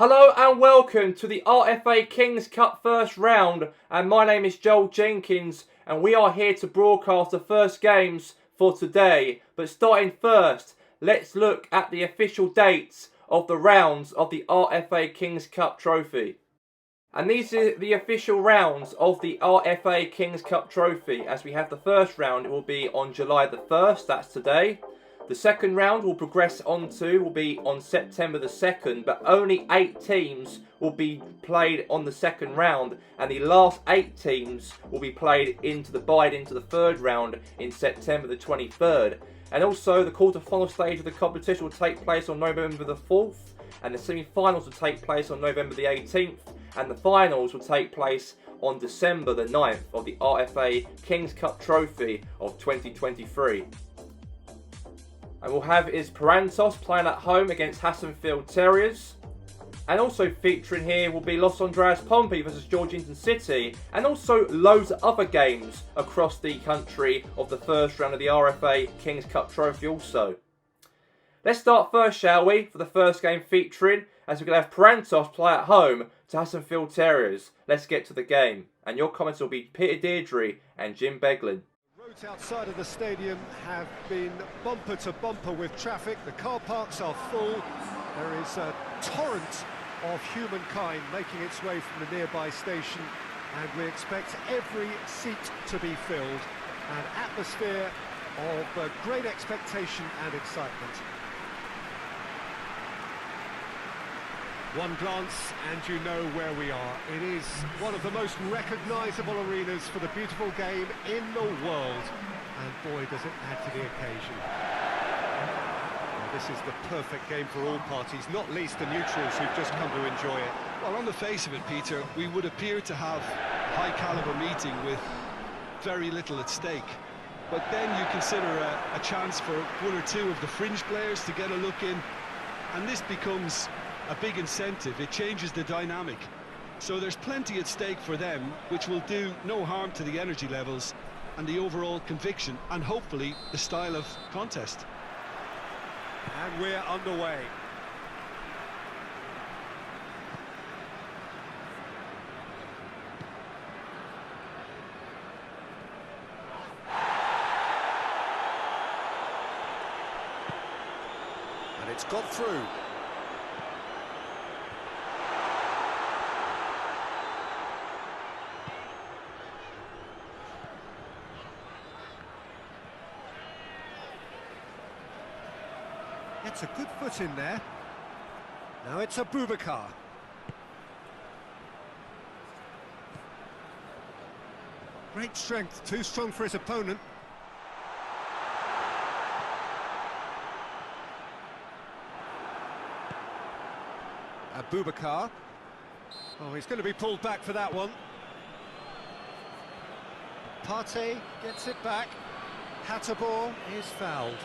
Hello and welcome to the RFA Kings Cup first round, and my name is Joel Jenkins and we are here to broadcast the first games for today. But starting first, let's look at the official dates of the rounds of the RFA Kings Cup trophy. And these are the official rounds of the RFA Kings Cup trophy. As we have the first round, it will be on July the 1st, that's today. The second round will be on September the 2nd, but only 8 teams will be played on the second round, and the last 8 teams will be played into the third round in September the 23rd. And also the quarter-final stage of the competition will take place on November the 4th, and the semi-finals will take place on November the 18th, and the finals will take place on December the 9th of the RFA Kings Cup trophy of 2023. And we'll have Esperantos playing at home against Hassenfield Terriers. And also featuring here will be Los Andreas Pompey versus Georgington City. And also loads of other games across the country of the first round of the RFA Kings Cup trophy also. Let's start first, shall we, for the first game featuring, as we're going to have Esperantos play at home to Hassenfield Terriers. Let's get to the game. And your comments will be Peter Deirdre and Jim Beglin. Roads outside of the stadium have been bumper to bumper with traffic. The car parks are full. There is a torrent of humankind making its way from the nearby station, and we expect every seat to be filled. An atmosphere of great expectation and excitement. One glance and you know where we are. It is one of the most recognisable arenas for the beautiful game in the world. And boy, does it add to the occasion. Well, this is the perfect game for all parties, not least the neutrals who've just come to enjoy it. Well, on the face of it, Peter, we would appear to have a high-caliber meeting with very little at stake. But then you consider a chance for one or two of the fringe players to get a look in, and this becomes a big incentive. It changes the dynamic. So there's plenty at stake for them, which will do no harm to the energy levels and the overall conviction and hopefully the style of contest. And we're underway. And it's got through. It's a good foot in there. Now it's a Boubacar. Great strength, too strong for his opponent. Boubacar. Oh, he's going to be pulled back for that one. Partey gets it back. Hatterbaugh is fouled.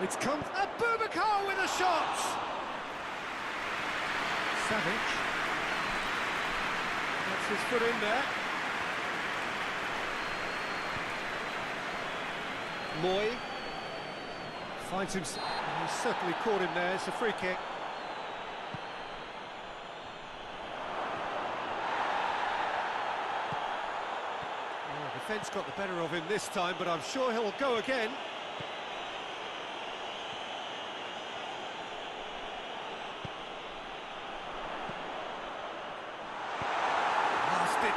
It's come... Boubacar with a shot! Savic. That's his foot in there. Moy. Finds him... He's certainly caught him there. It's a free kick. Oh, defence got the better of him this time, but I'm sure he'll go again.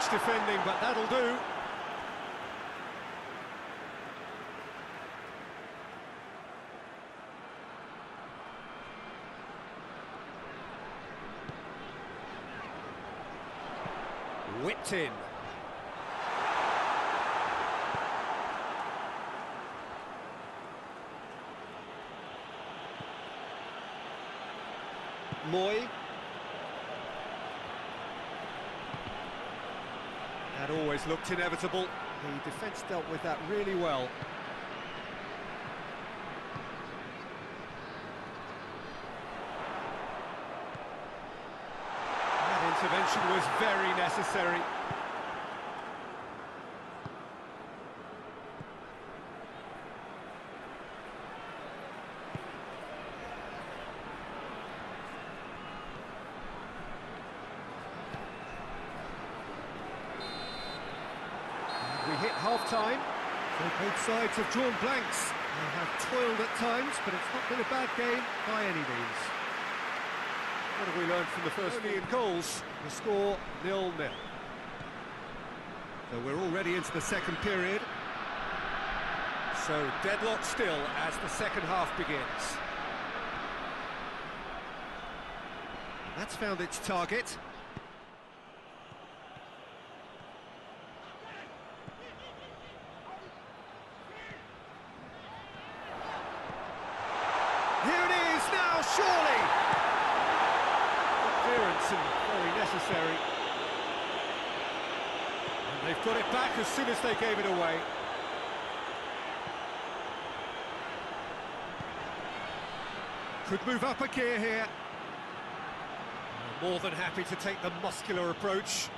Defending, but that'll do. Whipped in. Moy. That always looked inevitable. The defence dealt with that really well. That intervention was very necessary. We hit half-time, so both sides have drawn blanks. They have toiled at times, but it's not been a bad game by any means. What have we learned from the first few goals? The score 0-0. So we're already into the second period. So deadlock still as the second half begins. That's found its target. Here it is now, surely! Clearance and very necessary. And they've got it back as soon as they gave it away. Could move up a gear here. More than happy to take the muscular approach.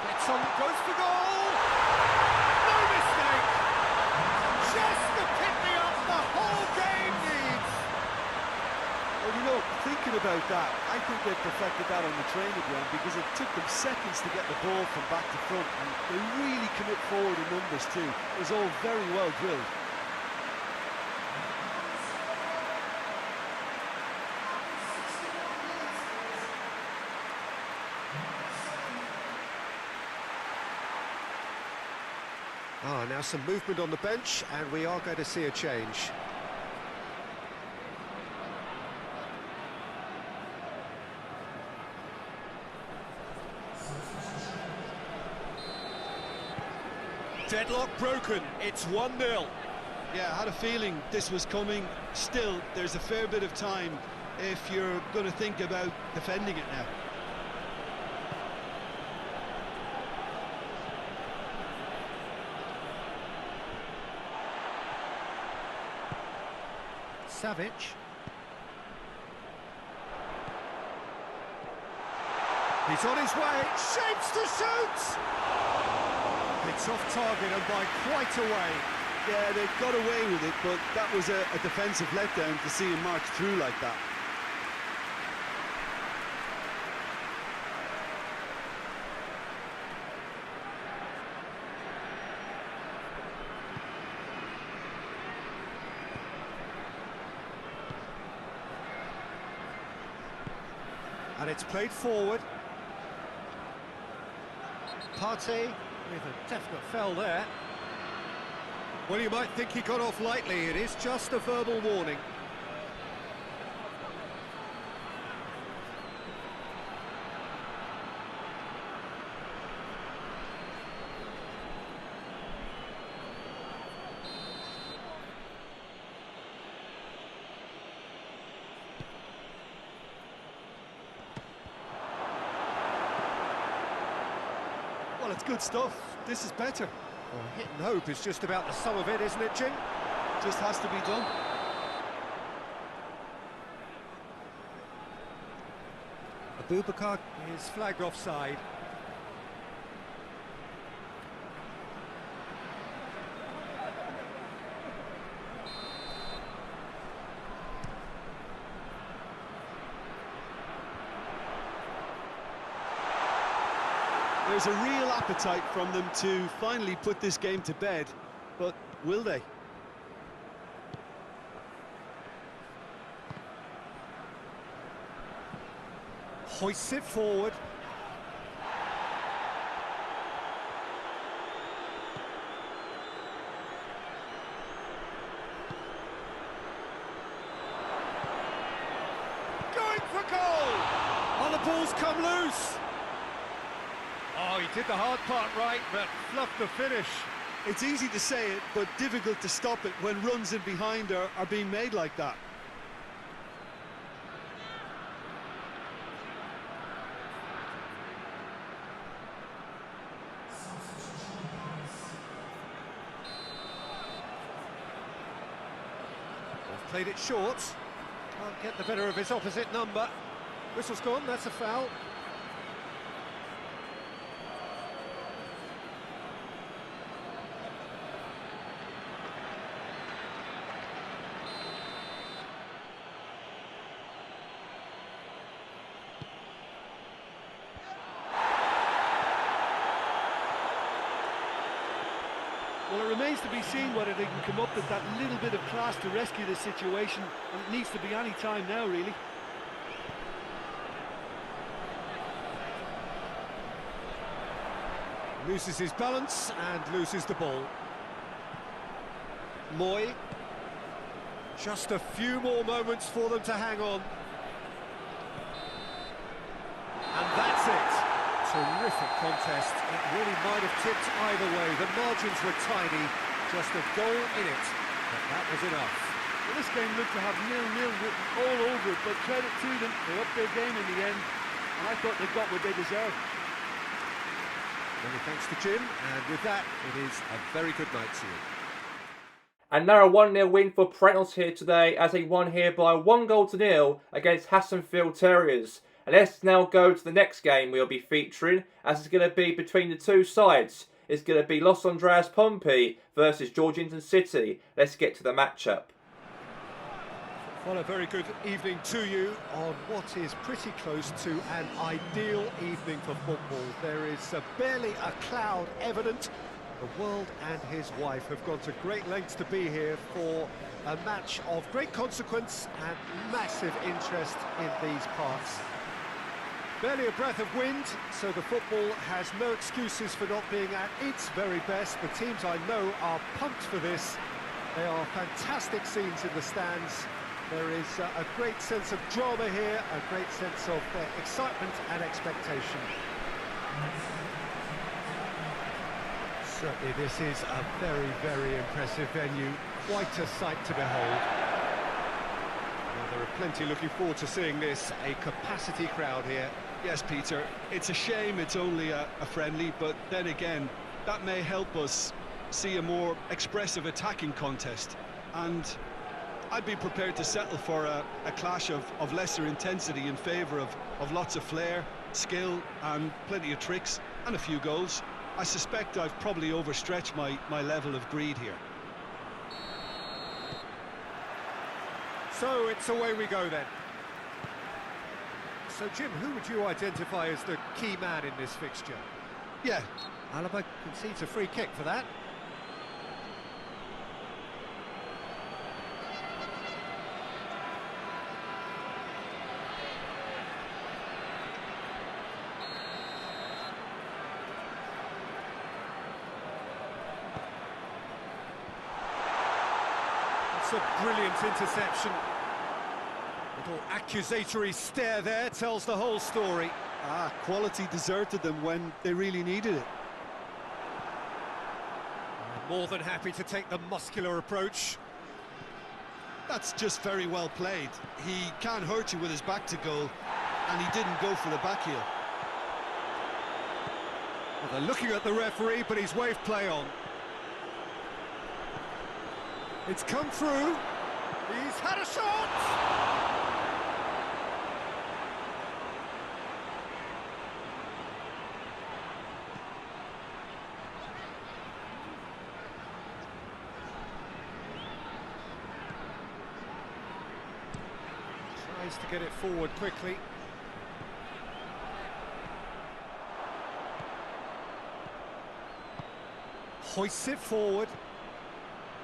Gets on, goes for goal! No mistake! Just the pick-me-up the whole game needs! Well, you know, thinking about that, I think they perfected that on the training ground because it took them seconds to get the ball from back to front, and they really commit forward in numbers too. It was all very well drilled. Now some movement on the bench, and we are going to see a change. Deadlock broken, it's 1-0. Yeah, I had a feeling this was coming. Still, there's a fair bit of time if you're going to think about defending it now. Savic. He's on his way, shapes to shoot! It's off target and by quite a way. Yeah, they got away with it, but that was a defensive letdown to see him march through like that. And it's played forward. Partey with a definite foul there. Well, you might think he got off lightly. It is just a verbal warning. Well, it's good stuff. This is better. Well, hit and hope is just about the sum of it, isn't it, Jim? Just has to be done. Abubakar is flagged offside. There's a real appetite from them to finally put this game to bed, but will they? Hoists it forward. Going for goal! Oh, the ball's come loose! Oh, he did the hard part right, but fluffed the finish. It's easy to say it, but difficult to stop it when runs in behind are being made like that. Played it short. Can't get the better of his opposite number. Whistle's gone, that's a foul. Well, it remains to be seen whether they can come up with that little bit of class to rescue this situation, and it needs to be any time now, really. Loses his balance and loses the ball. Moy. Just a few more moments for them to hang on. And that's it. Terrific contest. It really might have tipped either way. The margins were tiny, just a goal in it, but that was enough. Well, this game looked to have 0-0 written all over it, but credit to them, they upped their game in the end, and I thought they got what they deserved. Many thanks to Jim, and with that, it is a very good night to you. And now a 1-0 win for Prentons here today, as they won here by 1-0 against Hassonfield Terriers. And let's now go to the next game we'll be featuring, as it's going to be between the two sides. It's going to be Los Andreas Pompey versus Georgington City. Let's get to the matchup. Well, a very good evening to you on what is pretty close to an ideal evening for football. There is barely a cloud evident. The world and his wife have gone to great lengths to be here for a match of great consequence and massive interest in these parts. Barely a breath of wind, so the football has no excuses for not being at its very best. The teams I know are pumped for this. They are fantastic scenes in the stands. There is a great sense of drama here, a great sense of excitement and expectation. Certainly this is a very, very impressive venue. Quite a sight to behold. Well, there are plenty looking forward to seeing this. A capacity crowd here. Yes, Peter, it's a shame it's only a friendly, but then again, that may help us see a more expressive attacking contest. And I'd be prepared to settle for a clash of lesser intensity in favour of lots of flair, skill and plenty of tricks and a few goals. I suspect I've probably overstretched my level of greed here. So it's away we go then. So Jim, who would you identify as the key man in this fixture? Yeah. Alaba concedes a free kick for that. It's a brilliant interception. Little accusatory stare there tells the whole story. Quality deserted them when they really needed it. More than happy to take the muscular approach. That's just very well played. He can't hurt you with his back to goal, and he didn't go for the back heel. Well, they're looking at the referee, but he's waved play on. It's come through. He's had a shot! Tries to get it forward quickly. Hoists it forward.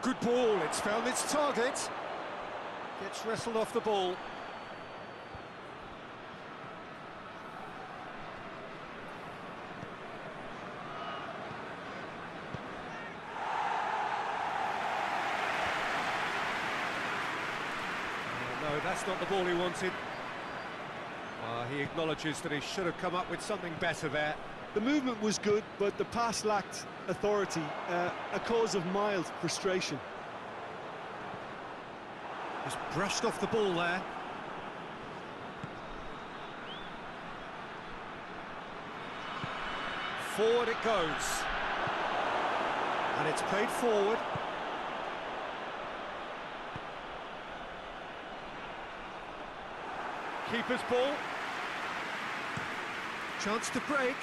Good ball, it's found its target. Gets wrestled off the ball. No, that's not the ball he wanted. He acknowledges that he should have come up with something better there. The movement was good, but the pass lacked authority, a cause of mild frustration. Just brushed off the ball there. Forward it goes. And it's played forward. Keeper's ball. Chance to break.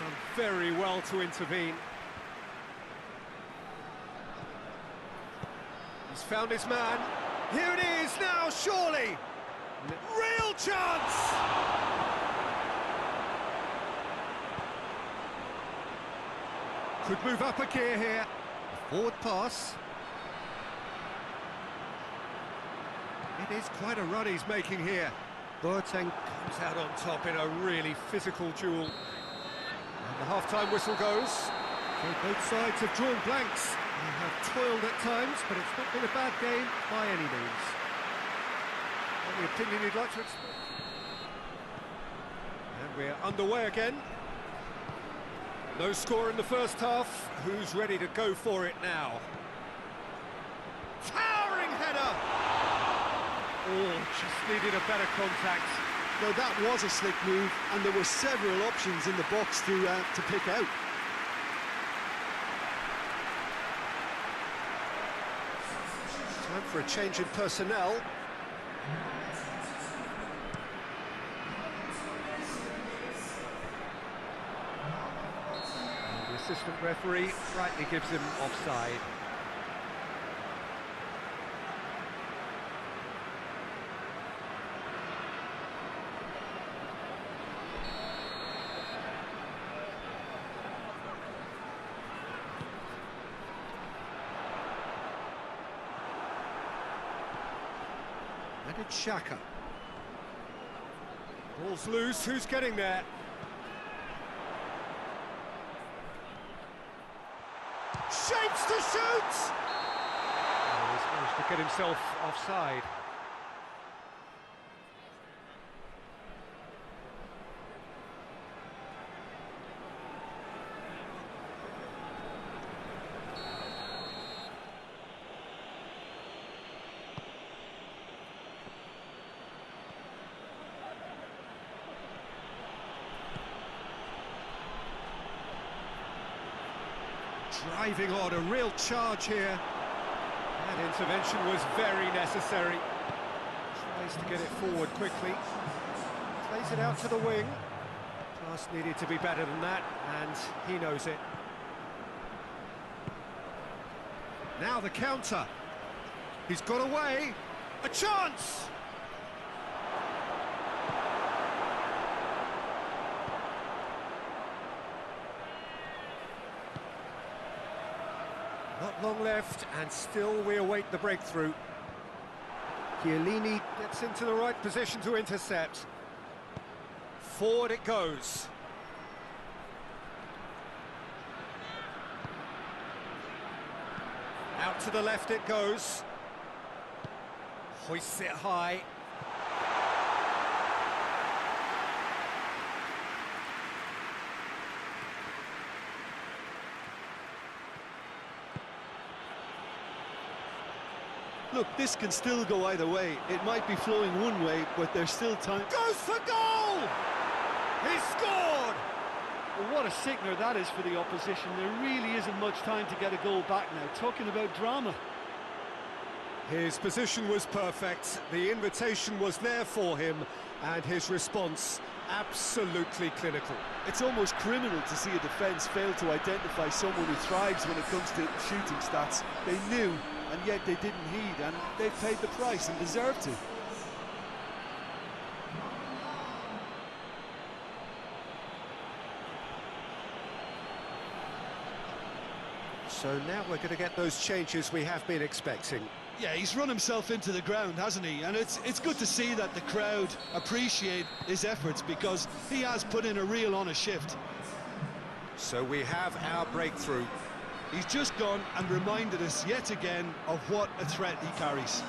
Done very well to intervene. He's found his man. Here it is now, surely. Real chance! Could move up a gear here. Forward pass. It is quite a run he's making here. Boateng comes out on top in a really physical duel. And the half-time whistle goes. So both sides have drawn blanks. They have toiled at times, but it's not been a bad game by any means. Any opinion you'd like to express? And we're underway again. No score in the first half. Who's ready to go for it now? Towering header! Oh, just needed a better contact. Now that was a slick move, and there were several options in the box to pick out. Time for a change in personnel. And the assistant referee rightly gives him offside. And it's Shaka. Ball's loose, who's getting there? Shapes to shoot! Oh, he's managed to get himself offside. Driving on, a real charge here. That intervention was very necessary. Tries to get it forward quickly. Plays it out to the wing. Pass needed to be better than that, and he knows it. Now the counter. He's got away. A chance! Not long left, and still we await the breakthrough. Chiellini gets into the right position to intercept. Forward it goes. Out to the left it goes. Hoists it high. Look, this can still go either way. It might be flowing one way, but there's still time. Goes for goal! He scored! Well, what a sickener that is for the opposition. There really isn't much time to get a goal back now. Talking about drama. His position was perfect, the invitation was there for him, and his response absolutely clinical. It's almost criminal to see a defence fail to identify someone who thrives when it comes to shooting stats. They knew, and yet they didn't heed, and they paid the price and deserved to. So now we're going to get those changes we have been expecting. Yeah, he's run himself into the ground, hasn't he? And it's good to see that the crowd appreciate his efforts, because he has put in a real honest shift. So we have our breakthrough. He's just gone and reminded us yet again of what a threat he carries.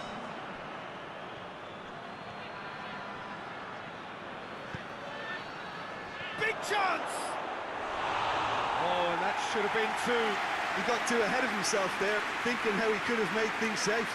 Big chance! Oh, and that should have been two. He got too ahead of himself there, thinking how he could have made things safe.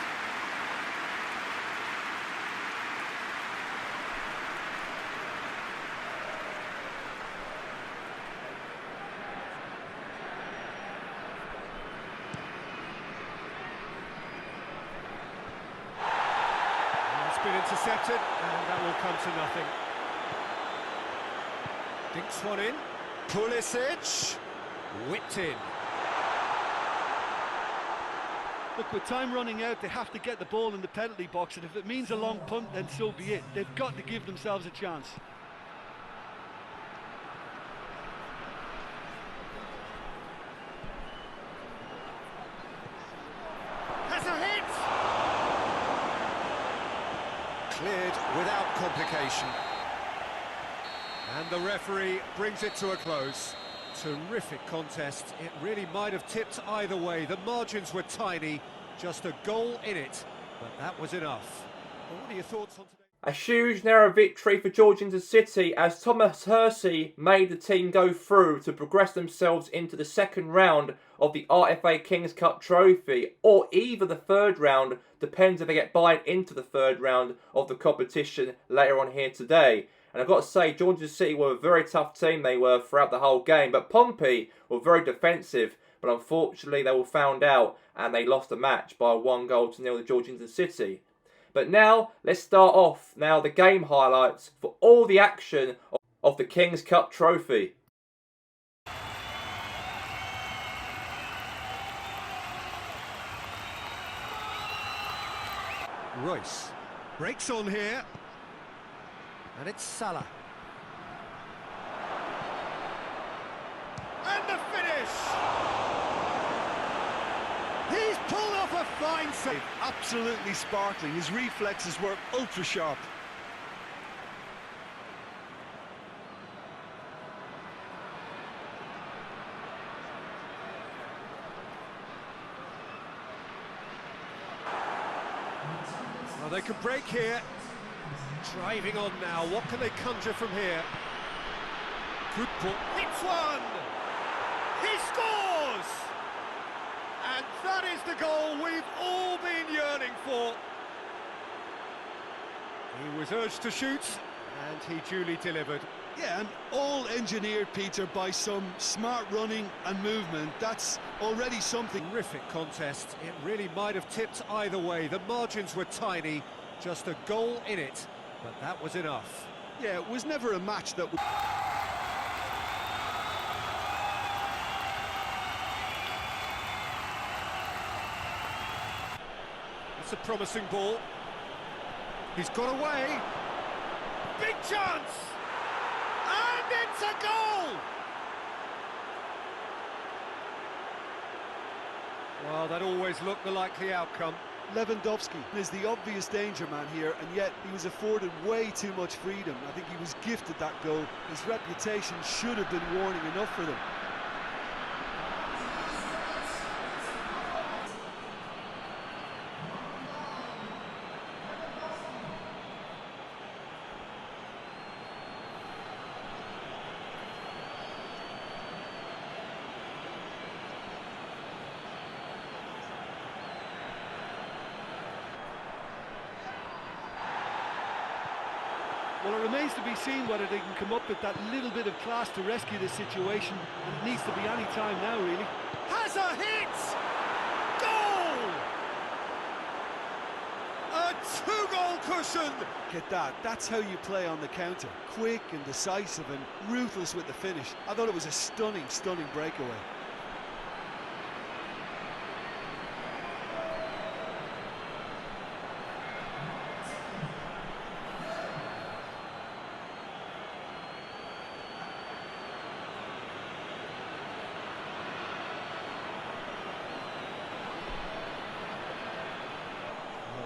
It's been intercepted, and that will come to nothing. Dinks one in. Pulisic. Whipped in. Look, with time running out, they have to get the ball in the penalty box, and if it means a long punt, then so be it. They've got to give themselves a chance. Has a hit! Cleared without complication. And the referee brings it to a close. Terrific contest. It really might have tipped either way. The margins were tiny, just a goal in it, but that was enough. Well, what are your thoughts on today? A huge narrow victory for Georgian City as Thomas Hersey made the team go through to progress themselves into the second round of the RFA Kings Cup trophy, or either the third round, depends if they get buy into the third round of the competition later on here today. And I've got to say, Georgian City were a very tough team, they were, throughout the whole game. But Pompey were very defensive, but unfortunately they were found out and they lost the match by 1-0 to Georgian City. But now, let's start off now the game highlights for all the action of the Kings Cup trophy. Royce breaks on here. And it's Salah. And the finish! He's pulled off a fine save. Absolutely sparkling. His reflexes were ultra sharp. Well, they can break here. Driving on now, what can they conjure from here? Good pull, hits one! He scores! And that is the goal we've all been yearning for. He was urged to shoot, and he duly delivered. Yeah, and all engineered, Peter, by some smart running and movement. That's already something. Terrific contest. It really might have tipped either way. The margins were tiny, just a goal in it. But that was enough. Yeah, it was never a match that would... It's a promising ball. He's got away. Big chance! And it's a goal! Well, that always looked the likely outcome. Lewandowski is the obvious danger man here, and yet he was afforded way too much freedom. I think he was gifted that goal. His reputation should have been warning enough for them. Well, it remains to be seen whether they can come up with that little bit of class to rescue this situation, and it needs to be any time now, really. Has a hit! Goal! A two-goal cushion! Get that. That's how you play on the counter. Quick and decisive and ruthless with the finish. I thought it was a stunning, stunning breakaway.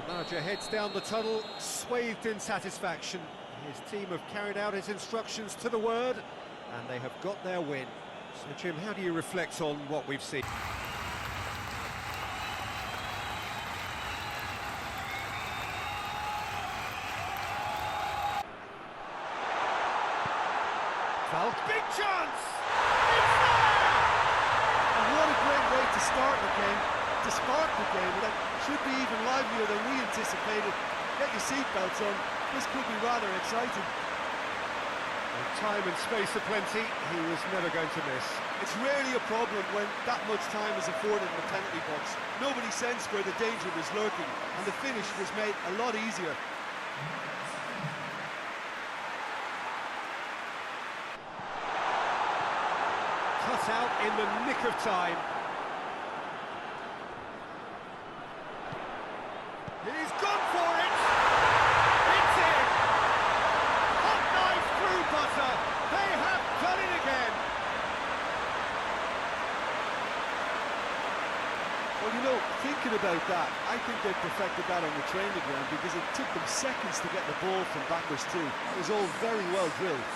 The manager heads down the tunnel, swathed in satisfaction. His team have carried out his instructions to the word, and they have got their win. So, Jim, how do you reflect on what we've seen? Falk, big chance! It's there! And what a great way to start the game, to spark the game. That should be even livelier than we anticipated. Get your seatbelts on. This could be rather exciting. With time and space aplenty, he was never going to miss. It's rarely a problem when that much time is afforded in the penalty box. Nobody sensed where the danger was lurking, and the finish was made a lot easier. Cut out in the nick of time. He's gone for it! It's in! Hot knife through butter! They have done it again! Well, you know, thinking about that, I think they perfected that on the training ground because it took them seconds to get the ball from backwards too. It was all very well drilled.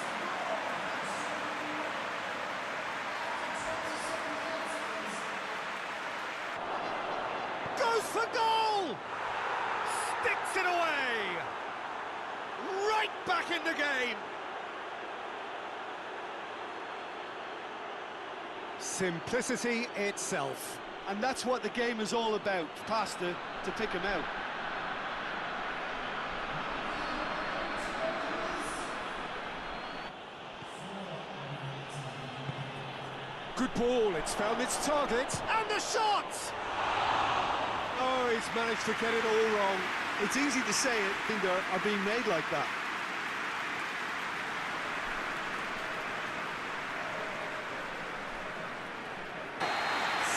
Goes for goal! Sticks it away! Right back in the game! Simplicity itself. And that's what the game is all about, Pasta, to pick him out. Good ball, it's found its target, and the shot! Oh, he's managed to get it all wrong. It's easy to say it, they are being made like that.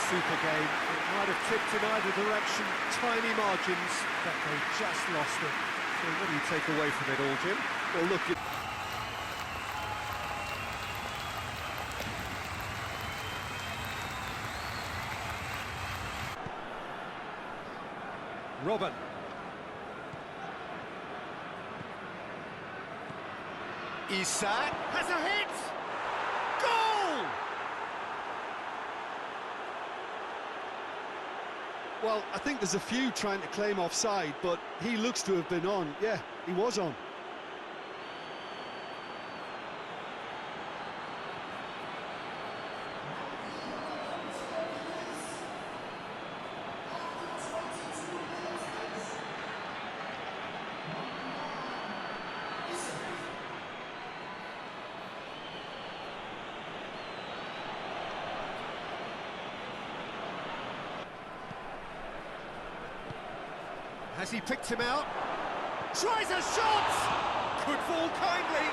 Super game. It might have tipped in either direction. Tiny margins, but they just lost it. So what do you take away from it all, Jim? Well, look, Robin. Isak has a hit! Goal! well, I think there's a few trying to claim offside, but he looks to have been on. Yeah, he was on. Has he picked him out? Tries a shot! Could fall kindly.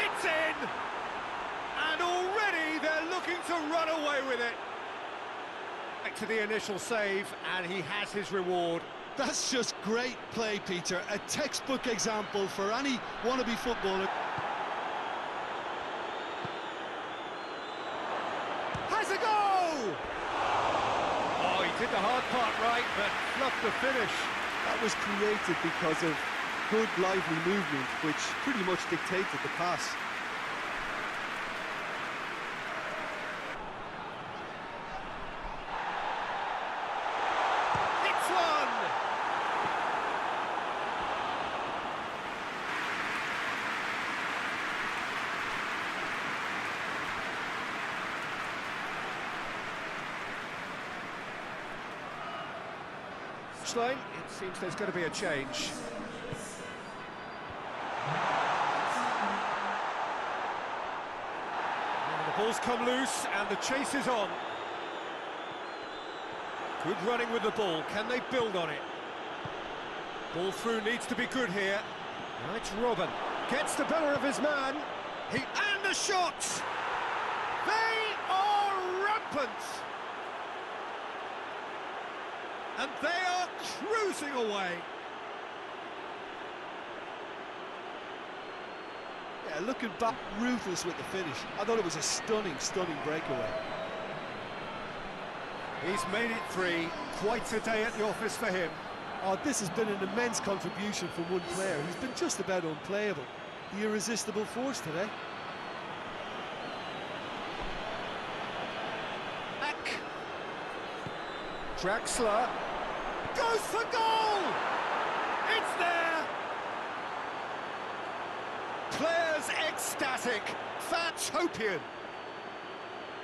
It's in! And already they're looking to run away with it. Back to the initial save, and he has his reward. That's just great play, Peter. A textbook example for any wannabe footballer. Has a go! Oh, he did the hard part right, but fluffed the finish. That was created because of good, lively movement, which pretty much dictated the pass. It's one! Line, it seems there's going to be a change. And the ball's come loose and the chase is on. Good running with the ball. Can they build on it? Ball through needs to be good here. Now it's Robin. Gets the better of his man. And the shot! They are rampant! And they are cruising away. Yeah, looking back, ruthless with the finish. I thought it was a stunning, stunning breakaway. He's made it three. Quite a day at the office for him. Oh, this has been an immense contribution from one player. He's been just about unplayable. The irresistible force today. Back. Draxler goes for goal! It's there! Players ecstatic, fans hopian.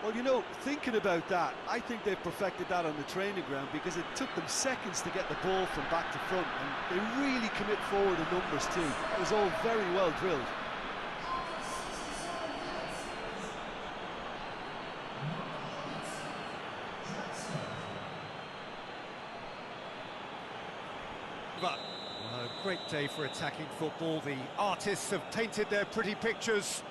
Well, you know, thinking about that, I think they've perfected that on the training ground because it took them seconds to get the ball from back to front, and they really commit forward in numbers too. It was all very well drilled. A great day for attacking football. The artists have painted their pretty pictures.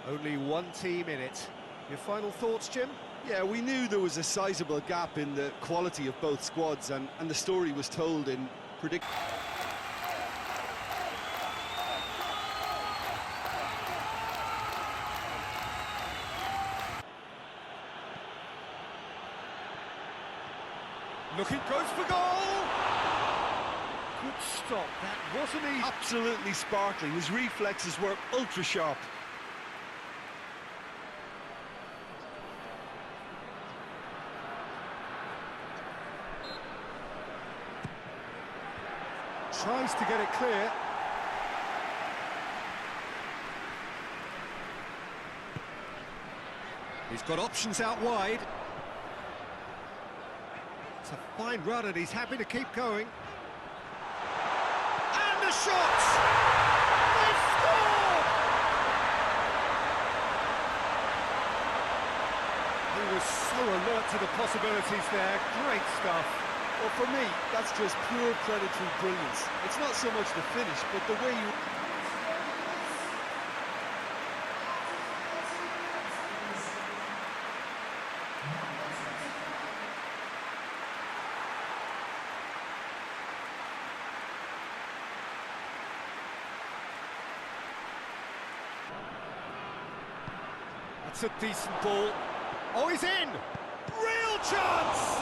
Only one team in it. Your final thoughts, Jim? Yeah, we knew there was a sizable gap in the quality of both squads, and the story was told in predict. Looking, goes for goal! Good stop, that wasn't easy. Absolutely sparkling. His reflexes were ultra sharp. Tries to get it clear. He's got options out wide. It's a fine run and he's happy to keep going. And the shot! They scored! He was so alert to the possibilities there. Great stuff. Well, for me, that's just pure predatory brilliance. It's not so much the finish, but the way you... That's a decent ball. Oh, he's in! Real chance!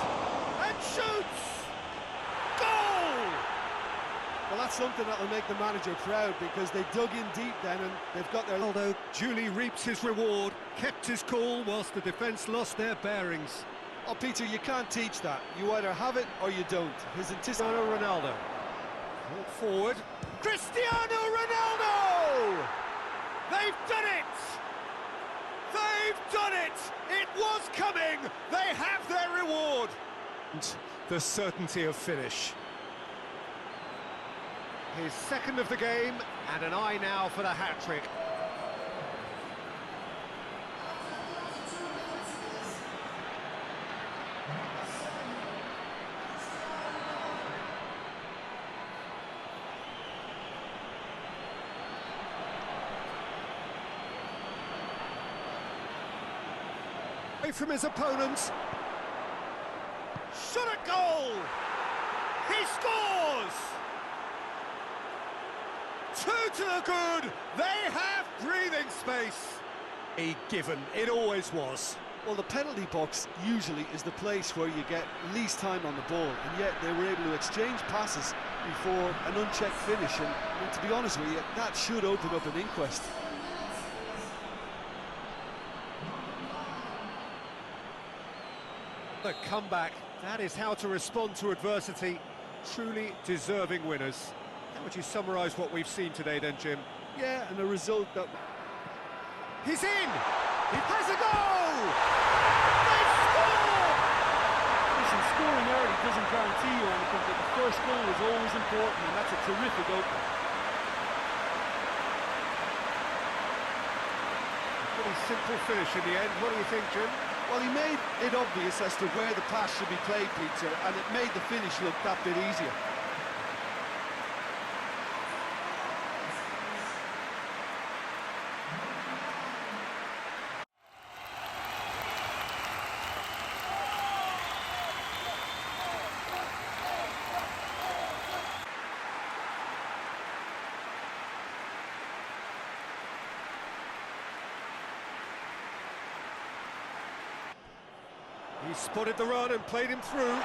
And shoots! Goal! Well, that's something that'll make the manager proud, because they dug in deep then and they've got their... Ronaldo duly reaps his reward, kept his cool whilst the defence lost their bearings. Oh, Peter, you can't teach that. You either have it or you don't. His anticipation... Cristiano Ronaldo. Brought forward. Cristiano Ronaldo! They've done it! They've done it! It was coming! They have their reward! The certainty of finish. His second of the game, and an eye now for the hat-trick. Away from his opponents. Shot at goal! He scores! 2 to the good! They have breathing space! A given, it always was. Well, the penalty box usually is the place where you get least time on the ball, and yet they were able to exchange passes before an unchecked finish, and to be honest with you, that should open up an inquest. The comeback, that is how to respond to adversity. Truly deserving winners. How would you summarise what we've seen today then, Jim? Yeah, and a result that... He's in! He has a goal! They score! Listen, scoring early doesn't guarantee you anything, but the first goal is always important, and that's a terrific opener. Pretty simple finish in the end. What do you think, Jim? Well, he made it obvious as to where the pass should be played, Peter, and it made the finish look that bit easier. He spotted the run and played him through.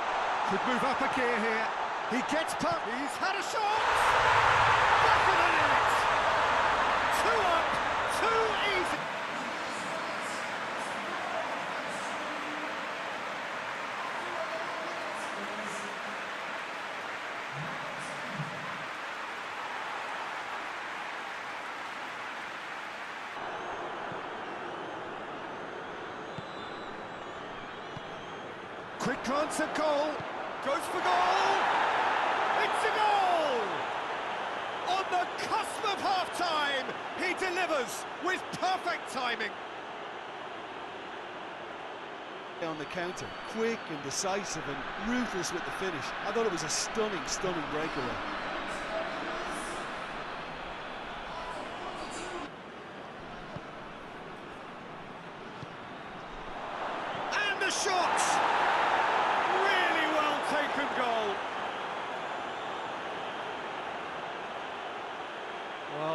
Could move up a gear here. He gets put. He's had a shot. Back of the net. 2 up, 2 easy. Quick glance at goal. Goes for goal. It's a goal! On the cusp of half-time, he delivers with perfect timing. On the counter, quick and decisive and ruthless with the finish. I thought it was a stunning breakaway.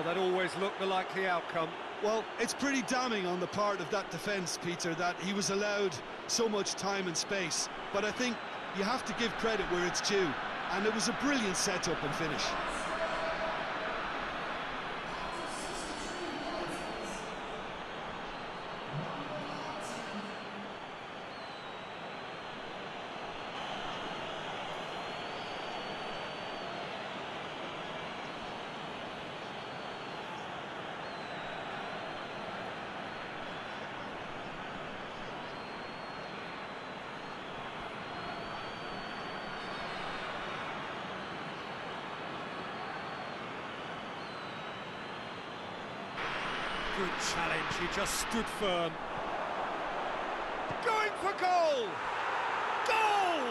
that always looked the likely outcome. Well, it's pretty damning on the part of that defence, Peter, that he was allowed so much time and space. But I think you have to give credit where it's due, and it was a brilliant setup and finish. Good challenge, he just stood firm. Going for goal! Goal!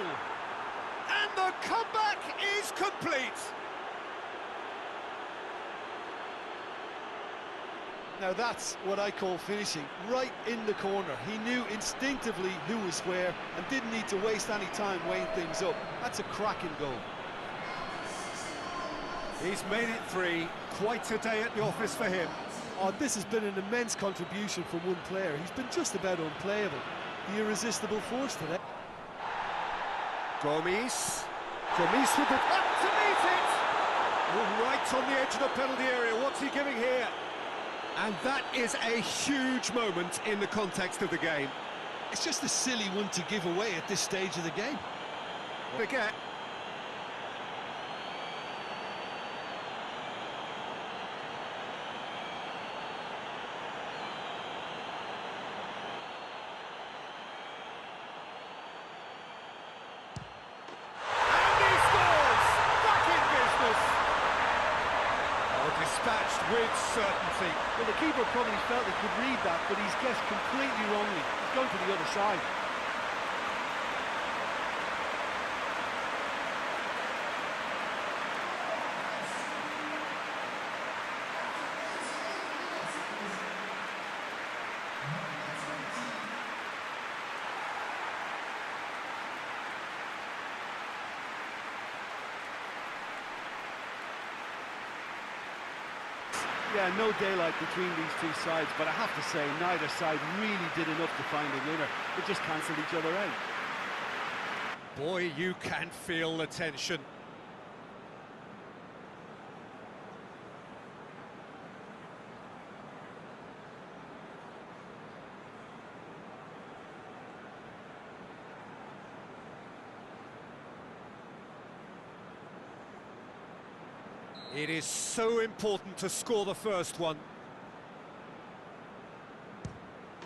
And the comeback is complete! Now that's what I call finishing, right in the corner. He knew instinctively who was where and didn't need to waste any time weighing things up. That's a cracking goal. He's made it 3, quite a day at the office for him. Oh, this has been an immense contribution from one player. He's been just about unplayable. The irresistible force today. Gomes with the up to meet it! Oh, right on the edge of the penalty area, what's he giving here? And that is a huge moment in the context of the game. It's just a silly one to give away at this stage of the game. Forget. Dispatched with certainty. Well, the keeper probably felt he could read that, but he's guessed completely wrongly. He's gone to the other side. Yeah, no daylight between these two sides, but I have to say, neither side really did enough to find a winner. They just cancelled each other out. Boy, you can feel the tension. It is so important to score the first one.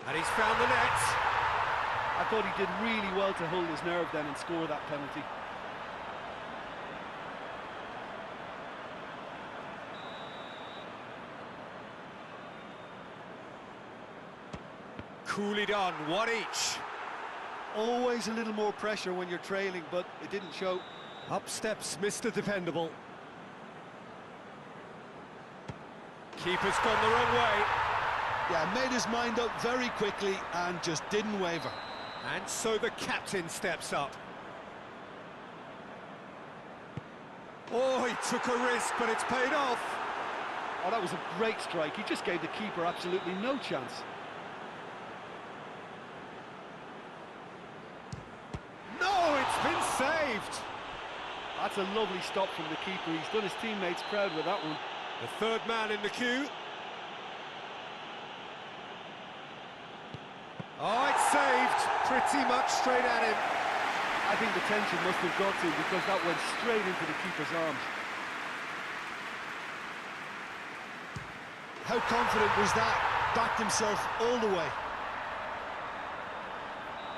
And he's found the net. I thought he did really well to hold his nerve then and score that penalty. Coolly done, 1 each. Always a little more pressure when you're trailing, but it didn't show. Up steps Mr. Dependable. Keeper's gone the wrong way. Yeah, made his mind up very quickly and just didn't waver. And so the captain steps up. Oh, he took a risk, but it's paid off. Oh, that was a great strike. He just gave the keeper absolutely no chance. No, it's been saved. That's a lovely stop from the keeper. He's done his teammates proud with that one. The third man in the queue. Oh, it's saved. Pretty much straight at him. I think the tension must have got to him because that went straight into the keeper's arms. How confident was that? Backed himself all the way.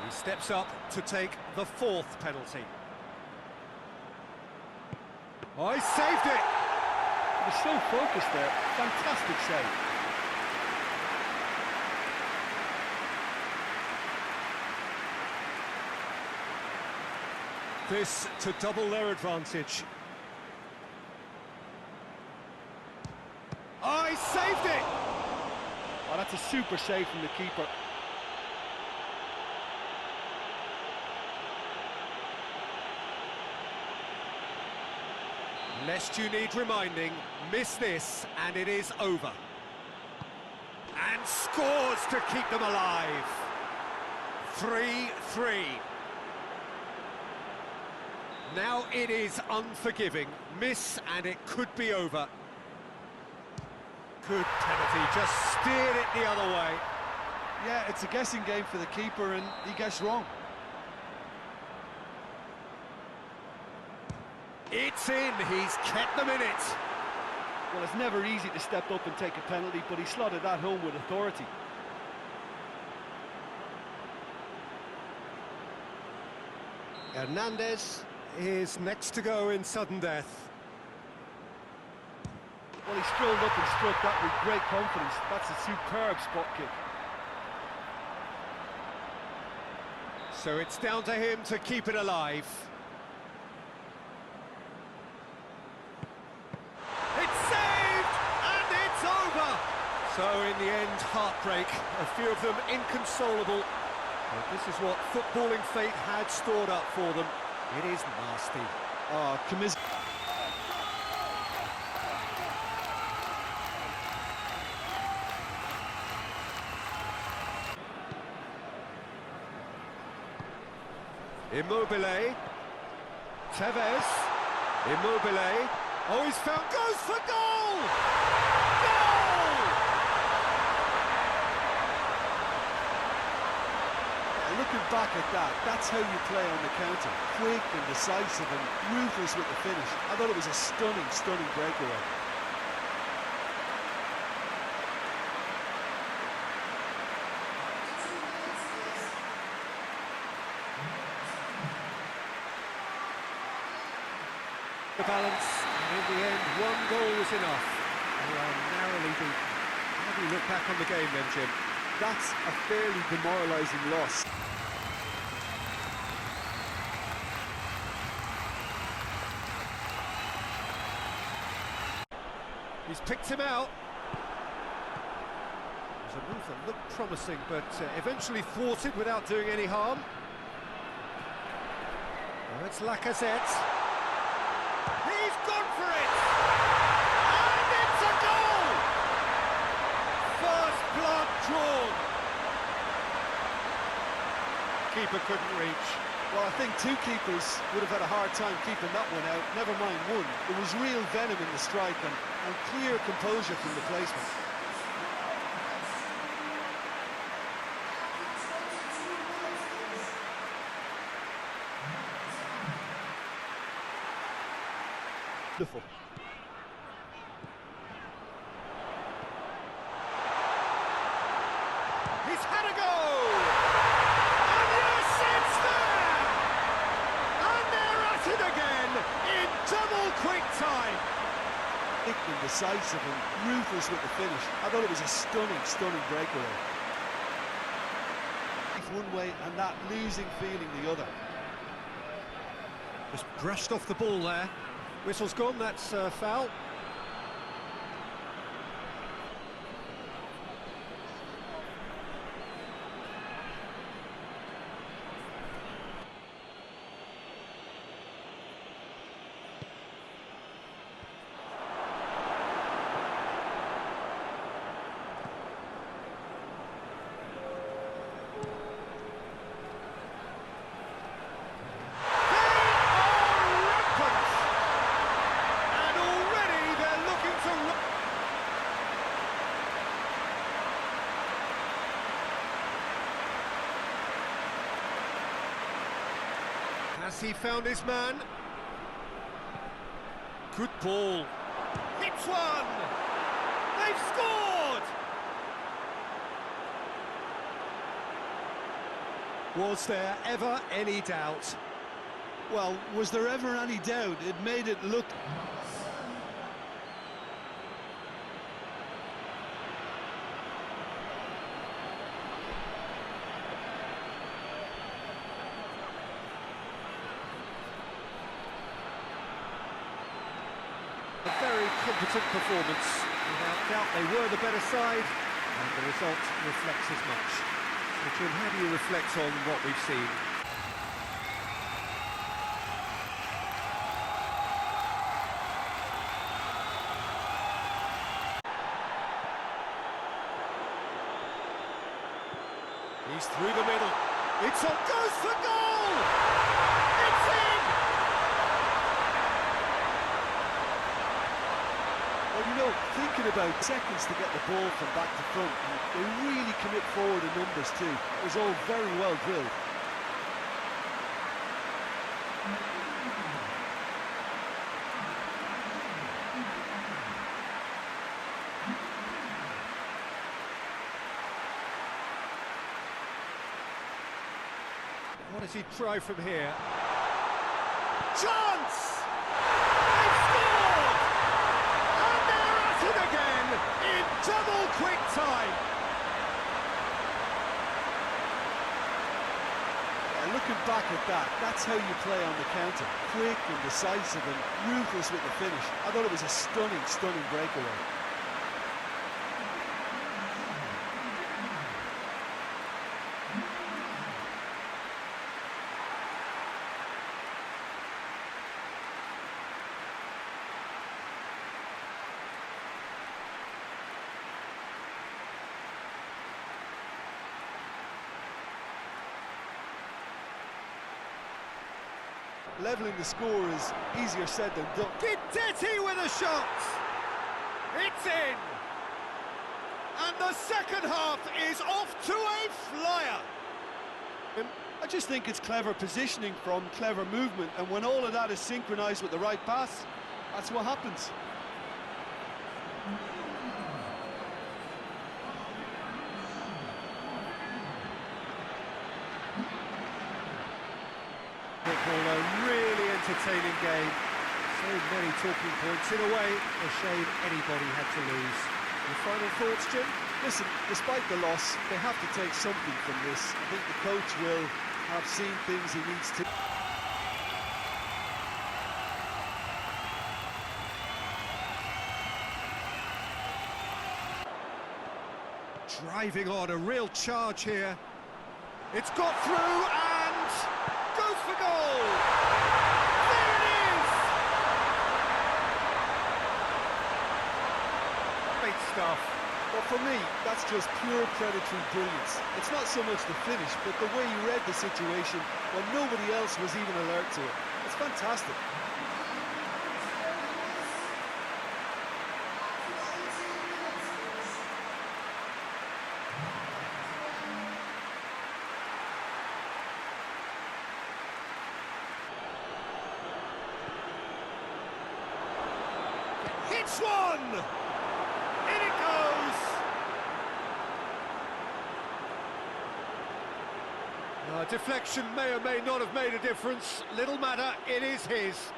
He steps up to take the 4th penalty. Oh, he saved it. He was so focused there. Fantastic save. This to double their advantage. Oh, he saved it! Oh, that's a super save from the keeper. Lest you need reminding, miss this and it is over. And scores to keep them alive. 3-3. Now it is unforgiving. Miss and it could be over. Good penalty, just steered it the other way. Yeah, it's a guessing game for the keeper, and he guessed wrong. It's in, he's kept them in it. Well, it's never easy to step up and take a penalty, but he slotted that home with authority. Hernandez is next to go in sudden death. Well, he strolled up and struck that with great confidence. That's a superb spot kick. So it's down to him to keep it alive. It's saved, and it's over! So in the end, heartbreak. A few of them inconsolable. But this is what footballing fate had stored up for them. It is nasty. Oh, Immobile. Tevez. Immobile. Oh, he's found. Goes for goal! Goal! looking back at that, that's how you play on the counter. Quick and decisive and ruthless with the finish. I thought it was a stunning, stunning breakaway. The balance, and in the end, one goal was enough. They are narrowly beaten. How do you look back on the game then, Jim? That's a fairly demoralising loss. He's picked him out. It was a move that looked promising, but eventually thwarted without doing any harm. Oh, it's Lacazette. He's gone for it! And it's a goal! First blood drawn. Keeper couldn't reach. Well, I think two keepers would have had a hard time keeping that one out, never mind one. There was real venom in the strike and clear composure from the placement. Beautiful. He's had a go! And yes, it's there! And they're at it again in double quick time! Quick and decisive and ruthless with the finish. I thought it was a stunning, stunning breakaway. One way and that losing feeling the other. Just brushed off the ball there. Whistle's gone, that's foul. Has he found his man? Good ball. Hits one! They've scored! Was there ever any doubt? Well, was there ever any doubt? It made it look... A very competent performance. Without doubt, they were the better side, and the result reflects as much. So, Jim, how do you reflect on what we've seen? He's through the middle. It's on, goes for goal! It's in! Well, you know, thinking about seconds to get the ball from back to front, and they really commit forward in numbers too. It was all very well drilled. What does he try from here? Chance! They've scored! And they're at it again in double quick time. Looking back at that, that's how you play on the counter. Quick and decisive and ruthless with the finish. I thought it was a stunning, stunning breakaway. Leveling the score is easier said than done. Guidetti with a shot! It's in! And the second half is off to a flyer! I just think it's clever positioning from clever movement, and when all of that is synchronised with the right pass, that's what happens. Football, a really entertaining game. So many talking points. In a way, a shame anybody had to lose. Your final thoughts, Jim? Listen, despite the loss, they have to take something from this. I think the coach will have seen things he needs to. Driving on, a real charge here. It's got through and goes for goal! There it is! Great stuff. Well, for me, that's just pure predatory brilliance. It's not so much the finish, but the way he read the situation when nobody else was even alert to it. It's fantastic. Hits one! In it goes! Deflection may or may not have made a difference. Little matter, it is his.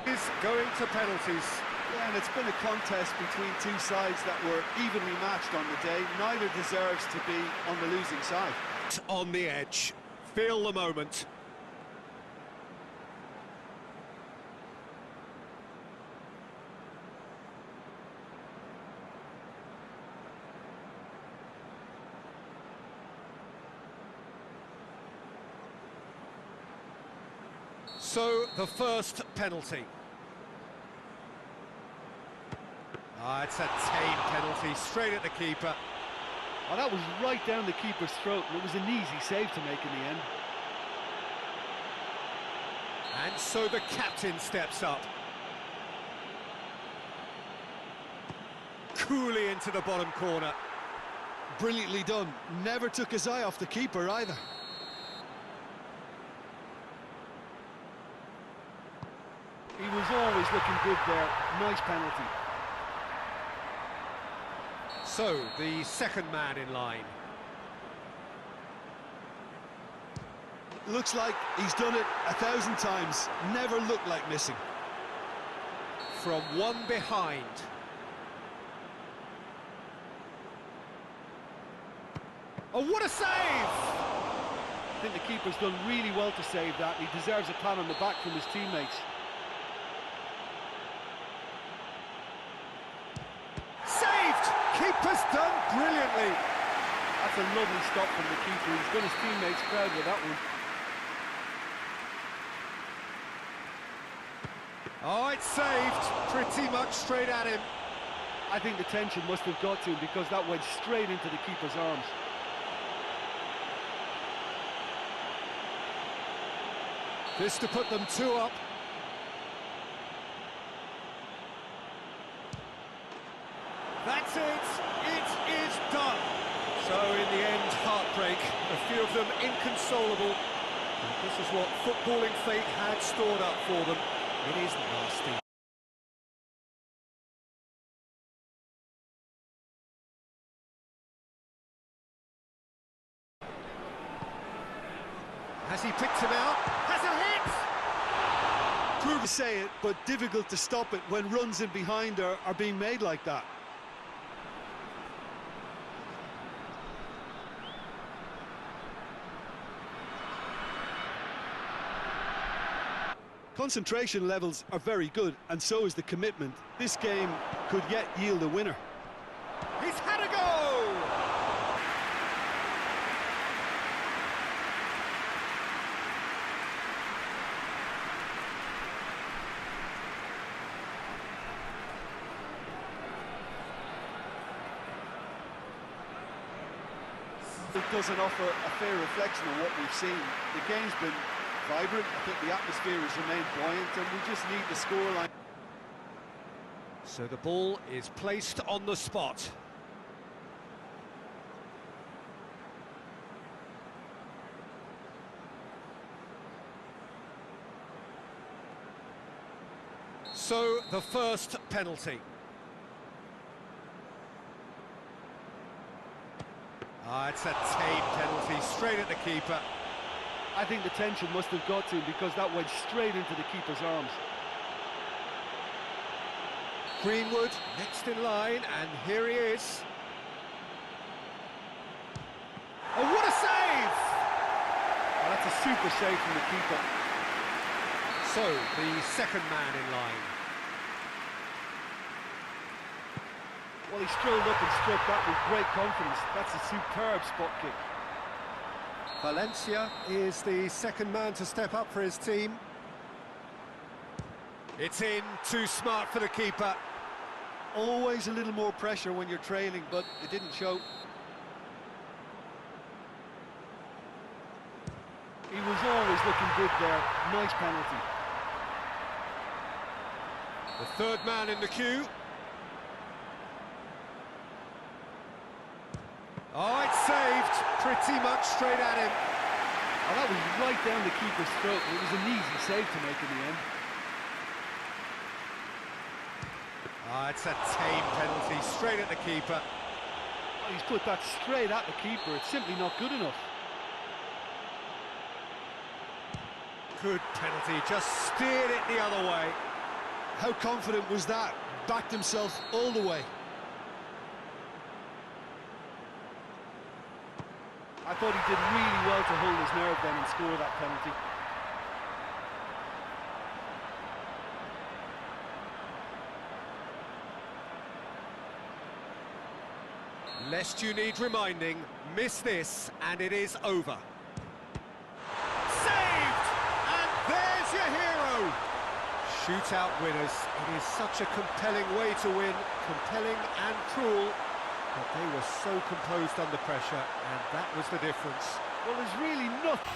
Is going to penalties. Yeah, and it's been a contest between two sides that were evenly matched on the day. Neither deserves to be on the losing side. On the edge. Feel the moment. So, the first penalty. It's a tame penalty, straight at the keeper. Oh, that was right down the keeper's throat, and it was an easy save to make in the end. And so the captain steps up. Coolly into the bottom corner. Brilliantly done. Never took his eye off the keeper either. He was always looking good there. Nice penalty. So, the second man in line. Looks like he's done it 1,000 times. Never looked like missing. From one behind. Oh, what a save! I think the keeper's done really well to save that. He deserves a pat on the back from his teammates. Saved! Keeper's done brilliantly. That's a lovely stop from the keeper. He's done his teammates proud with that one. Oh, it's saved. Pretty much straight at him. I think the tension must have got to him because that went straight into the keeper's arms. This to put them 2 up. That's it. It is done. So in the end, heartbreak. A few of them inconsolable. And this is what footballing fate had stored up for them. It is nasty. Has he picked him out? Has a hit! True to say it, but difficult to stop it when runs in behind are being made like that. Concentration levels are very good, and so is the commitment. This game could yet yield a winner. He's had a go! It doesn't offer a fair reflection of what we've seen. The game's been vibrant. I think the atmosphere has remained buoyant, and we just need the scoreline. So the ball is placed on the spot. So the first penalty. It's a tame penalty, straight at the keeper. I think the tension must have got to him because that went straight into the keeper's arms. Greenwood next in line, and here he is. Oh, what a save! Oh, that's a super save from the keeper. So, the second man in line. Well, he strolled up and struck that with great confidence. That's a superb spot kick. Valencia is the second man to step up for his team. It's in, too smart for the keeper. Always a little more pressure when you're trailing, but it didn't show. He was always looking good there. Nice penalty. The third man in the queue. Oh, it's saved. Pretty much straight at him. Oh, that was right down the keeper's throat. It was an easy save to make in the end. It's a tame penalty, straight at the keeper. Oh, he's put that straight at the keeper. It's simply not good enough. Good penalty, just steered it the other way. How confident was that? Backed himself all the way. I thought he did really well to hold his nerve then and score that penalty. Lest you need reminding, miss this and it is over. Saved! And there's your hero! Shootout winners. It is such a compelling way to win, compelling and cruel. But they were so composed under pressure, and that was the difference. Well, there's really nothing.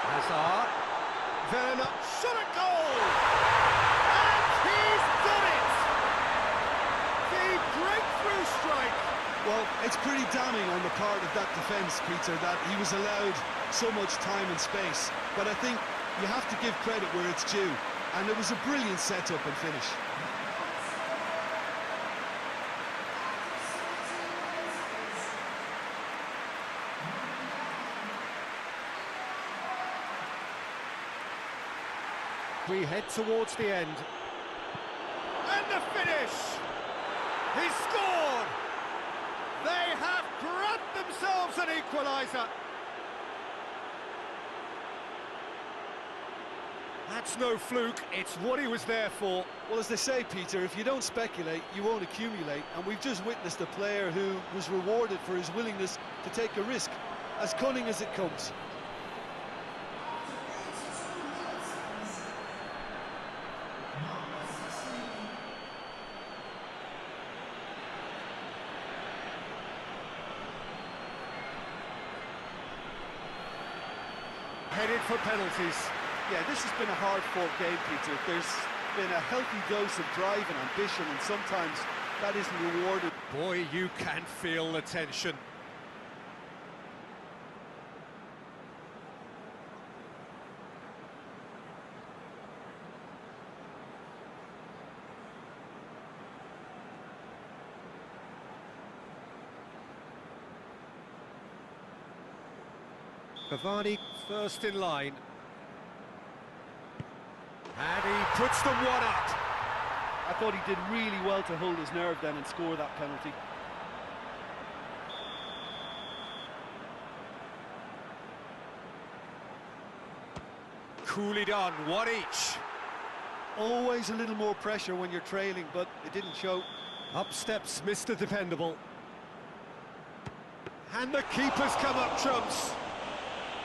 Hazard. Werner shot a goal! And he's done it! The breakthrough strike! Well, it's pretty damning on the part of that defence, Peter, that he was allowed so much time and space. But I think you have to give credit where it's due. And it was a brilliant setup and finish. we head towards the end. And the finish! He scored! They have grabbed themselves an equaliser. That's no fluke, it's what he was there for. Well, as they say, Peter, if you don't speculate, you won't accumulate, and we've just witnessed a player who was rewarded for his willingness to take a risk, as cunning as it comes. Headed for penalties. Yeah, this has been a hard-fought game, Peter. There's been a healthy dose of drive and ambition, and sometimes that isn't rewarded. Boy, you can feel the tension. Cavani first in line. And he puts them one up. I thought he did really well to hold his nerve then and score that penalty. Coolly done, one each. Always a little more pressure when you're trailing, but it didn't show. Up steps Mr. Dependable. And the keeper's come up trumps.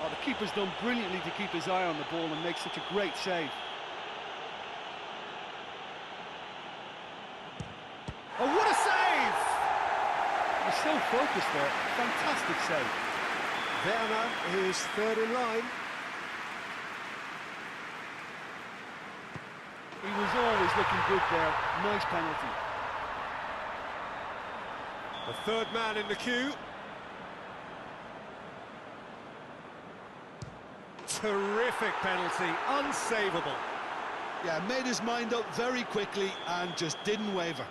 Oh, the keeper's done brilliantly to keep his eye on the ball and make such a great save. Oh, what a save! He was so focused there. Fantastic save. Werner is third in line. He was always looking good there. Nice penalty. The third man in the queue. Terrific penalty, unsavable. Yeah, made his mind up very quickly and just didn't waver.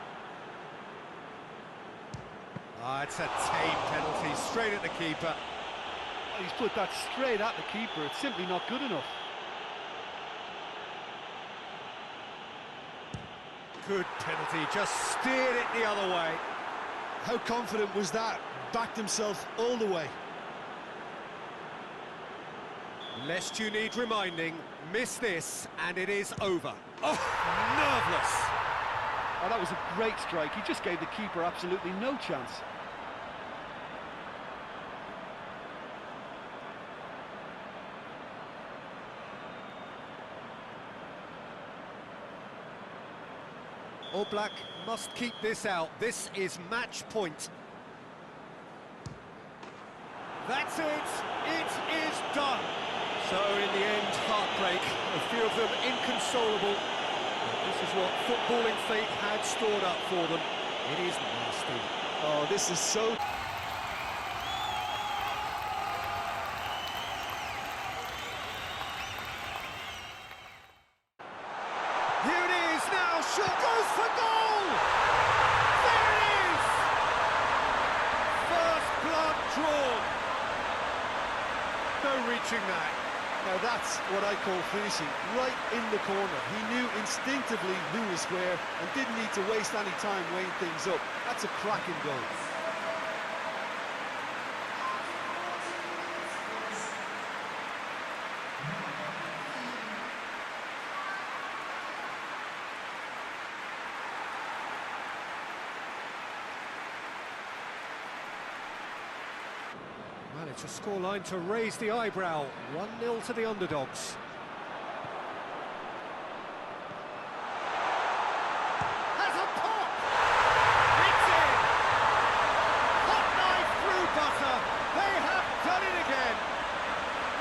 Ah, it's a tame penalty, straight at the keeper. He's put that straight at the keeper. It's simply not good enough. Good penalty, just steered it the other way. How confident was that? Backed himself all the way. Lest you need reminding, miss this and it is over. Oh, nerveless. Oh, that was a great strike. He just gave the keeper absolutely no chance. Oblak must keep this out. This is match point. That's it. It is done. So in the end, heartbreak. A few of them inconsolable. This is what footballing fate had stored up for them. It is nasty. Oh, this is so... Here it is now. Shot goes for goal. There it is. First blood drawn. No reaching that. Now that's what I call finishing, right in the corner. He knew instinctively who was where and didn't need to waste any time weighing things up. That's a cracking goal. Well, it's a scoreline to raise the eyebrow. 1-0 to the underdogs. Has a pop! It's in! Hot knife through butter! They have done it again!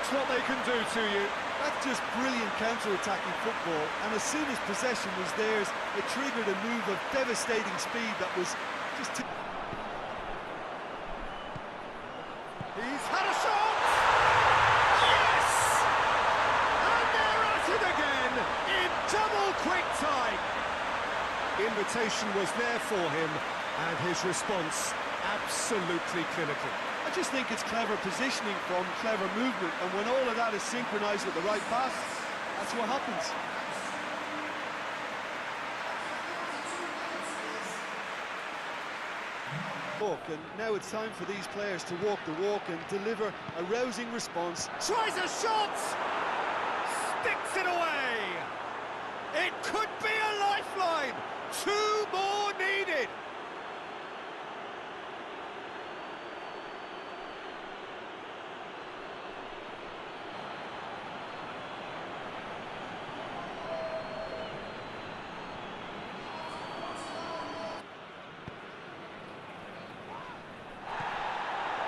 It's what they can do to you. That's just brilliant counter-attacking football, and as soon as possession was theirs, it triggered a move of devastating speed that was just... He's had a shot! Yes! And they're at it again in double quick time! Invitation was there for him, and his response absolutely clinical. I just think it's clever positioning from clever movement, and when all of that is synchronised with the right pass, that's what happens. Walk, and now it's time for these players to walk the walk and deliver a rousing response. Tries a shot! Sticks it away! It could be a lifeline! 2 more needed!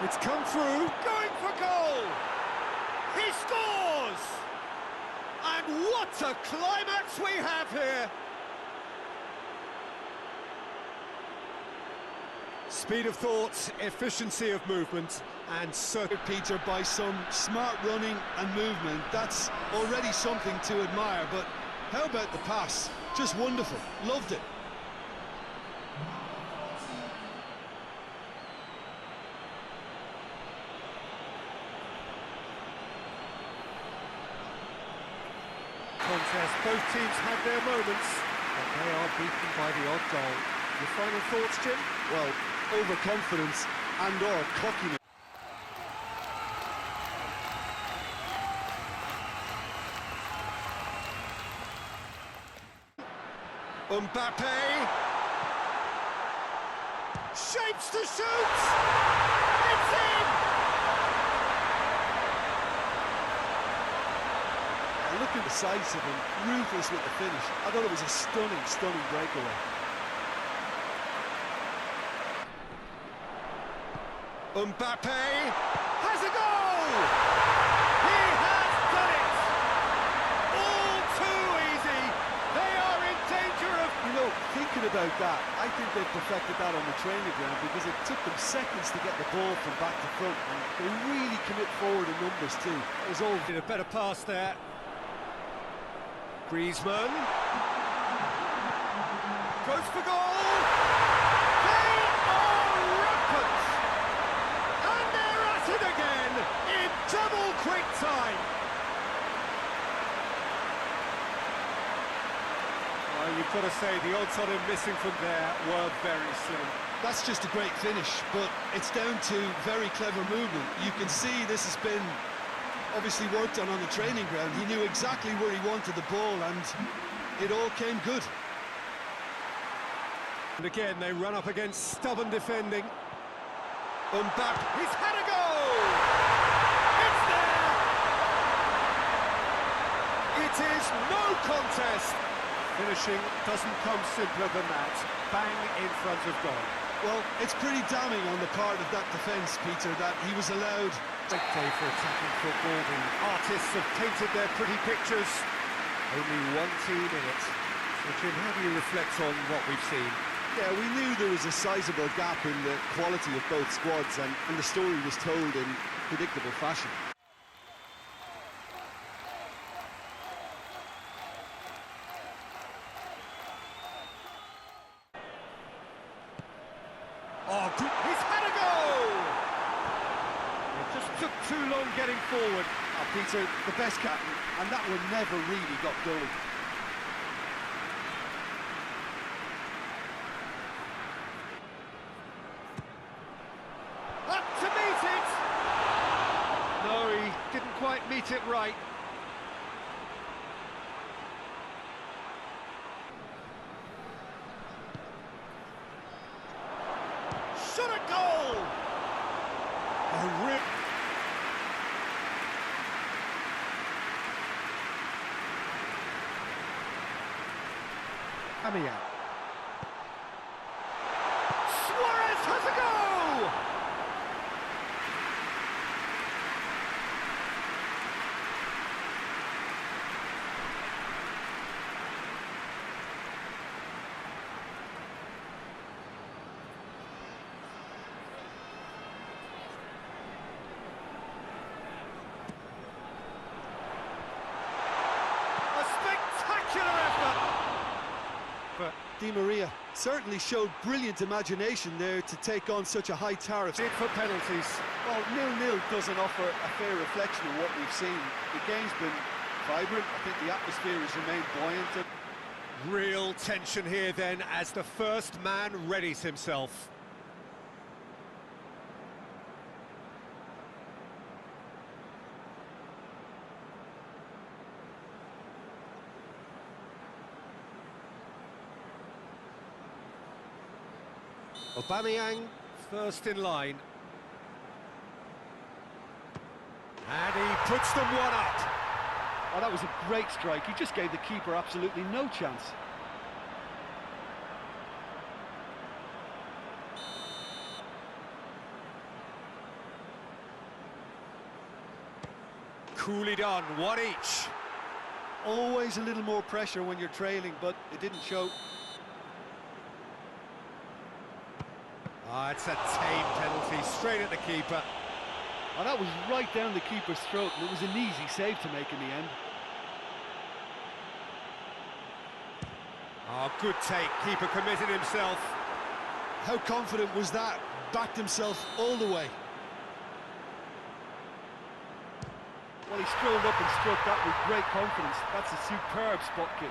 It's come through. Going for goal! He scores! And what a climax we have here! Speed of thought, efficiency of movement, and certain. Peter, by some smart running and movement, that's already something to admire, but how about the pass? Just wonderful, loved it. Contest. Both teams had their moments, but they are beaten by the odd goal. Your final thoughts, Jim? Well, overconfidence and/or cockiness. Mbappe! Shapes to shoot! It's in! Looking decisive and ruthless with the finish. I thought it was a stunning breakaway. Mbappe has a goal! He has done it! All too easy! They are in danger of... You know, thinking about that, I think they perfected that on the training ground because it took them seconds to get the ball from back to front, and they really commit forward in numbers too. It was all... Did a better pass there. Griezmann. Goes for goal! They are rampant! And they're at it again in double quick time! Well, you've got to say the odds on him missing from there were very slim. That's just a great finish, but it's down to very clever movement. You can see this has been obviously worked on the training ground. He knew exactly where he wanted the ball, and it all came good. And again, they run up against stubborn defending. Mbappe, he's had a goal! It's there! It is no contest! Finishing doesn't come simpler than that. Bang in front of goal. Well, it's pretty damning on the part of that defence, Peter, that he was allowed. Great day for attacking football. The artists have painted their pretty pictures. Only one team in it. So, Jim, how do you reflect on what we've seen? Yeah, we knew there was a sizable gap in the quality of both squads, and the story was told in predictable fashion. Oh, he's had a goal! It just took too long getting forward. Oh, Peter, the best captain, and that one never really got going. Up to meet it! No, he didn't quite meet it right. Shot a goal! A rip. Amia. Suarez has a goal! A spectacular effort! But Di Maria certainly showed brilliant imagination there to take on such a high tariff. did for penalties. Well, 0-0 doesn't offer a fair reflection of what we've seen. The game's been vibrant. I think the atmosphere has remained buoyant. Real tension here then as the first man readies himself. Aubameyang first in line. And he puts them one up. Oh, that was a great strike. He just gave the keeper absolutely no chance. Coolly done, one each. Always a little more pressure when you're trailing, but it didn't show. Ah, it's a tame penalty, straight at the keeper. Oh, that was right down the keeper's throat, and it was an easy save to make in the end. Ah, good take, keeper committed himself. How confident was that? Backed himself all the way. Well, he strolled up and struck that with great confidence. That's a superb spot kick.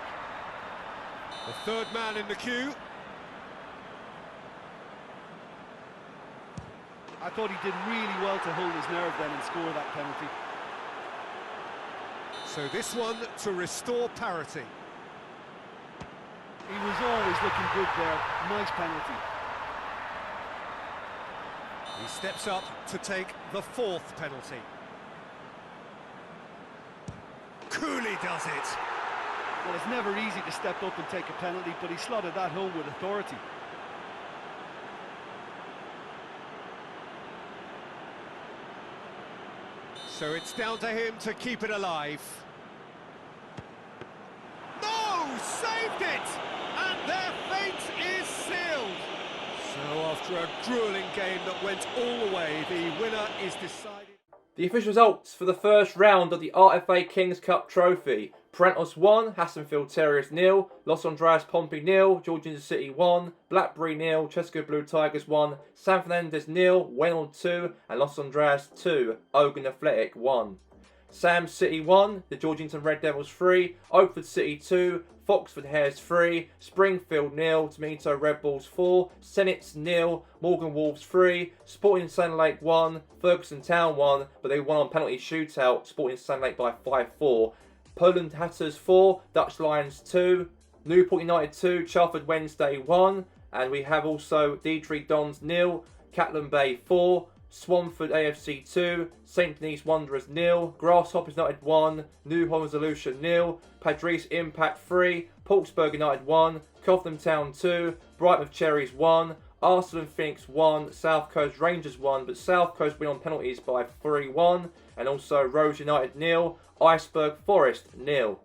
The third man in the queue. I thought he did really well to hold his nerve then and score that penalty. So this one to restore parity. He was always looking good there. Nice penalty. He steps up to take the fourth penalty. Coolly does it. Well, it's never easy to step up and take a penalty, but he slotted that home with authority. So it's down to him to keep it alive. No! Saved it! And their fate is sealed! So after a gruelling game that went all the way, the winner is decided. The official results for the first round of the RFA Kings Cup trophy. Parentos 1, Hassenfield Terriers 0, Los Andreas Pompey 0, Georgian City 1, Blackberry 0, Chesco Blue Tigers 1, San Fernandez 0, Wayne 2, and Los Andreas 2, Ogun Athletic 1. Sam City 1, the Georgington Red Devils 3, Oakford City 2, Foxford Hares 3, Springfield 0, Tomato Red Bulls 4, Senates 0, Morgan Wolves 3, Sporting Sun Lake 1, Ferguson Town 1, but they won on penalty shootout, Sporting Sun Lake by 5-4. Poland Hatters 4, Dutch Lions 2, Newport United 2, Chelford Wednesday 1, and we have also Dietrich Dons 0, Catlin Bay 4, Swanford AFC 2, St Denis Wanderers 0, Grasshoppers United 1, New Holland Resolution 0, Padres Impact 3, Portsburg United 1, Cotham Town 2, Brighton of Cherries 1, Arsenal and Phoenix 1, South Coast Rangers 1, but South Coast win on penalties by 3-1, and also Rose United 0, Iceberg Forest 0.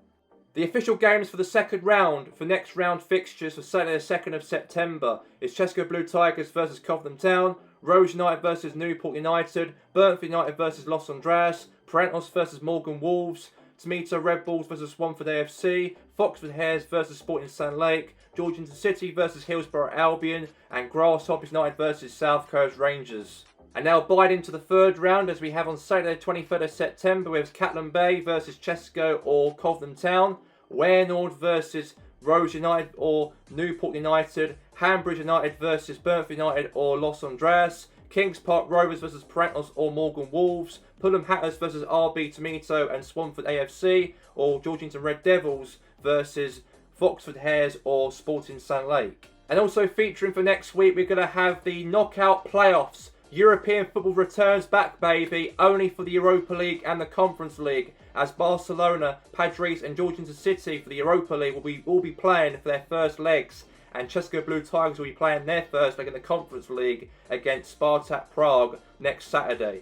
The official games for the second round for next round fixtures for Saturday the 2nd of September is Chesco Blue Tigers versus Cotham Town, Rose United versus Newport United, Burnford United versus Los Andreas, Parentos versus Morgan Wolves, Tomato Red Bulls versus Swanford AFC, Foxford Hares versus Sporting Sun Lake, Georgington City versus Hillsborough Albion, and Grasshoppers United versus South Coast Rangers. And now bide into the third round as we have on Saturday 23rd of September with Catlin Bay versus Chesco or Cotham Town, Warenord versus Rose United or Newport United, Hambridge United versus Burnford United or Los Andreas, Kings Park Rovers versus Parentos or Morgan Wolves, Fulham Hatters versus RB Tomato and Swanford AFC, or Georgington Red Devils versus Foxford Hares or Sporting Sun Lake. And also featuring for next week, we're going to have the knockout playoffs. European football returns back, baby, only for the Europa League and the Conference League, as Barcelona, Padres and Georgington City for the Europa League will be playing for their first legs, and Chesco Blue Tigers will be playing their first leg in the Conference League against Spartak Prague next Saturday.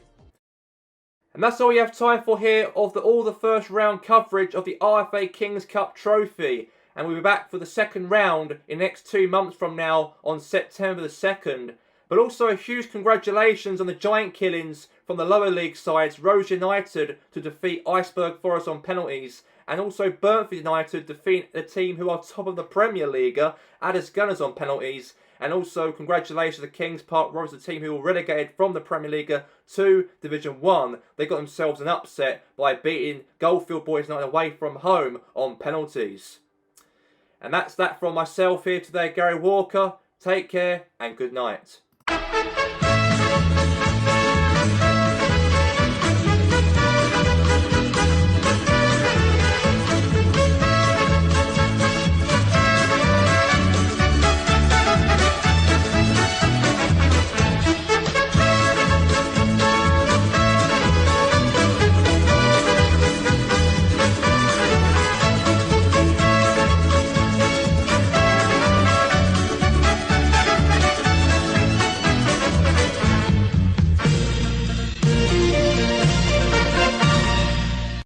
And that's all we have time for here of all the first round coverage of the RFA Kings Cup trophy. And we'll be back for the second round in the next 2 months from now on September the 2nd. But also a huge congratulations on the giant killings from the lower league sides, Rose United to defeat Iceberg Forest on penalties, and also Burnford United defeat the team who are top of the Premier League, Addis Gunners on penalties. And also congratulations to Kings Park Rovers, the team who were relegated from the Premier League to Division 1. They got themselves an upset by beating Goldfield Boys United away from home on penalties. And that's that from myself here today, Gary Walker. Take care and good night.